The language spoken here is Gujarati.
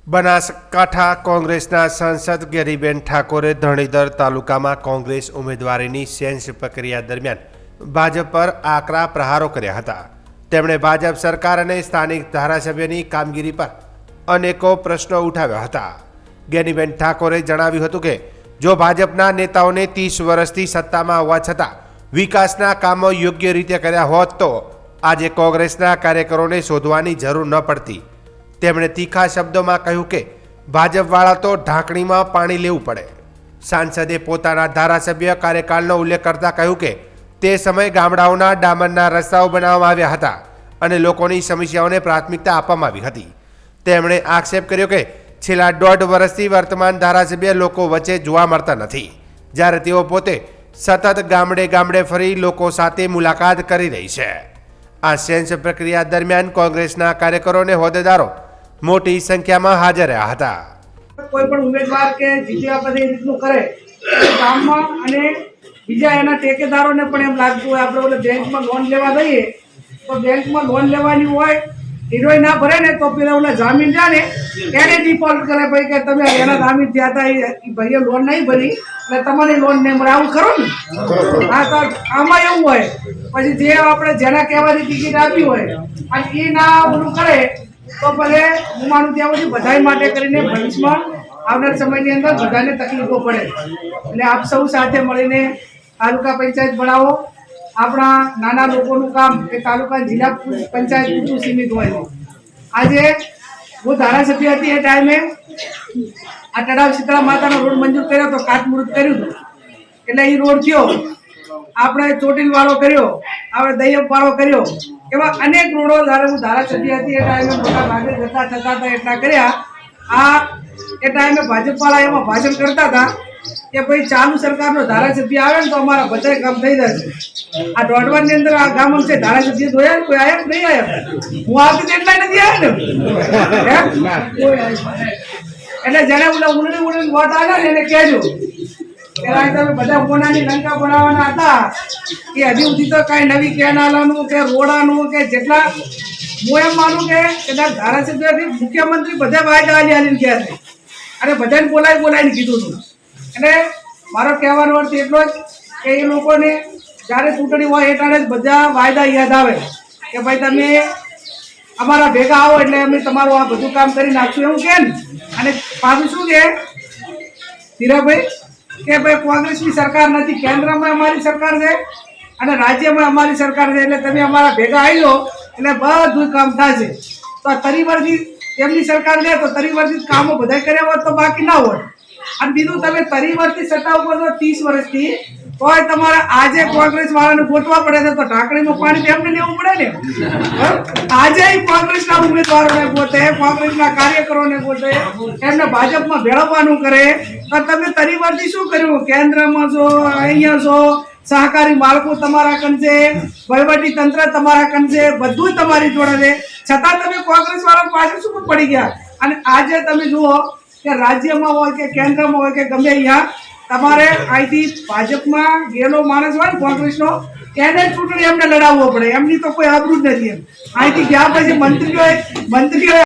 બનાસકાંઠા કોંગ્રેસના સાંસદ ગેરીબેન ઠાકોરે ધણીધર તાલુકામાં કોંગ્રેસ ઉમેદવારીની સેન્સ પ્રક્રિયા દરમિયાન ભાજપ પર આકરા પ્રહારો કર્યા હતા। તેમણે ભાજપ સરકાર અને સ્થાનિક ધારાસભ્યની કામગીરી પર અનેકો પ્રશ્નો ઉઠાવ્યા હતા। ગેરીબેન ઠાકોરે જણાવ્યું હતું કે જો ભાજપના નેતાઓને 30 વર્ષથી સત્તામાં હોવા છતાં વિકાસના કામો યોગ્ય રીતે કર્યા હોત તો આજે કોંગ્રેસના કાર્યકરોને શોધવાની જરૂર ન પડતી। તેમણે તીખા શબ્દોમાં કહ્યું કે ભાજપવાળા તો ઢાંકણીમાં પાણી લેવું પડે। સાંસદે પોતાના ધારાસભ્ય કાર્યકાળનો ઉલ્લેખ કરતા કહ્યું કે તે સમયે ગામડાઓના ડામરના રસ્તાઓ બનાવવામાં આવ્યા હતા અને લોકોની સમસ્યાઓને પ્રાથમિકતા આપવામાં આવી હતી। તેમણે આક્ષેપ કર્યો કે છેલ્લા 1.5 વર્ષથી વર્તમાન ધારાસભ્ય લોકો વચ્ચે જોવા મળતા નથી, જ્યારે તેઓ પોતે સતત ગામડે ગામડે ફરી લોકો સાથે મુલાકાત કરી રહી છે। આ સેન્સ પ્રક્રિયા દરમિયાન કોંગ્રેસના કાર્યકરો અને હોદ્દેદારો મોટી સંખ્યામાં હાજર રહ્યા હતા। કોઈ પણ ઉમેદવાર કે જીત્યા પછી રીતનું કરે ગામમાં અને બીજા એના ટેકેદારોને પણ એમ લાગતું હોય આપણે ઓલે બેંકમાં લોન લેવા જઈએ તો બેંકમાં લોન લેવાની હોય હીરોય ના ભરે ને તો પેલા ઓલા જામીન જાય ને એને ડિફોલ્ટ કરે ભાઈ કે તમે એના જામીન થયા હતા એ ભાઈએ લોન નહીં ભરી એટલે તમારી લોન નહીં મળે, આવું ખરું ને? હા, તો આમાં એવું હોય પછી જે આપણે જેના કહેવાથી ટિકિટ આપી હોય અને એ ના ઓલું કરે તો ભલે હું માનું ત્યાં સુધી બધા માટે કરીને ભવિષ્યમાં આવનાર સમયની અંદર બધાને તકલીફો પડે। એટલે આપ સૌ સાથે મળીને તાલુકા પંચાયત બનાવો। આપણા નાના લોકોનું કામ એ તાલુકા જિલ્લા પંચાયત પૂરતું સીમિત હોય। આજે હું ધારાસભ્ય હતી એ ટાઈમે આ તળાવ શીતળા માતાનો રોડ મંજૂર કર્યો તો ખાતમુહૂર્ત કર્યું હતું, એટલે એ રોડ થયો। આપણે ચોટીલ વાળો કર્યો, આપણે દૈયપ વાળો કર્યો, એવા અનેક રોડો જ્યારે હું ધારાસભ્ય હતી એ ટાઈમે મોટા ભાગે જતા થતા હતા એટલા કર્યા। આ એ ટાઈમે ભાજપવાળા એમાં ભાષણ કરતા હતા કે ભાઈ ચાલુ સરકારનો ધારાસભ્ય આવે ને તો અમારા બધા કામ થઈ જશે। આ દોડવાની અંદર આ ગામ છે ધારાસભ્ય જોયા કોઈ આયા નહીં આયા? હું આવતી એટલા નથી આવ્યા ને। એટલે જેને ઉલડી વોટ આવ્યા ને એને કહેજો તમે બધા કોનાની લંકા બનાવવાના હતા એ હજી સુધી તો કઈ નવી કેનાલાનું કે રોડાનું કે જેટલા હું એમ માનું કે કદાચ ધારાસભ્યથી મુખ્યમંત્રી બધા વાયદા આલીને ગયા છે અને બધાને બોલાવીને કીધું હતું। એટલે મારો કહેવાનો અર્થ એટલો જ કે એ લોકોને જ્યારે ચૂંટણી હોય એ ટાણે જ બધા વાયદા યાદ આવે કે ભાઈ તમે અમારા ભેગા આવો એટલે અમે તમારું આ બધું કામ કરી નાખશું એવું કે ને। અને પાછું શું કે ધીરાભાઈ કે ભાઈ કોંગ્રેસની સરકાર નથી, કેન્દ્રમાં અમારી સરકાર છે અને રાજ્યમાં અમારી સરકાર છે, એટલે તમે અમારા ભેગા આવી લો એટલે બધું કામ થશે। તો આ તરીવરથી એમની સરકાર લે તો તરીવરથી કામો બધા કર્યા હોત તો બાકી ના હોત। અને બીજું તમે તરીવરથી સત્તા ઉપર તો 30 વર્ષથી તોય તમારે આજે કોંગ્રેસ વાળાને ગોતવા પડે છે તો ઢાંકણીમાં પાણી એમને લેવું પડે ને। આજે કોંગ્રેસના ઉમેદવારોને ગોતે, કોંગ્રેસના કાર્યકરોને ગોતે, એમને ભાજપમાં ભેળવવાનું કરે તો તમે તરીવરથી શું કર્યું? કેન્દ્રમાં છો, અહીંયા છો, સહકારી માળખું તમારા કન છે, વહીવટી તંત્ર તમારા કન છે, બધું તમારી જોડે છે, છતાં તમે કોંગ્રેસ વાળા પાછળ શું પડી ગયા? અને આજે તમે જુઓ કે રાજ્યમાં હોય કે કેન્દ્રમાં હોય કે ગમે અહીંયા તમારે અહીંથી ભાજપમાં ગયેલો માણસ હોય ને કોંગ્રેસનો એને ચૂંટણી એમને લડાવવો પડે, એમની તો કોઈ આબરૂ જ નથી। અહીંથી ગયા પછી મંત્રીઓ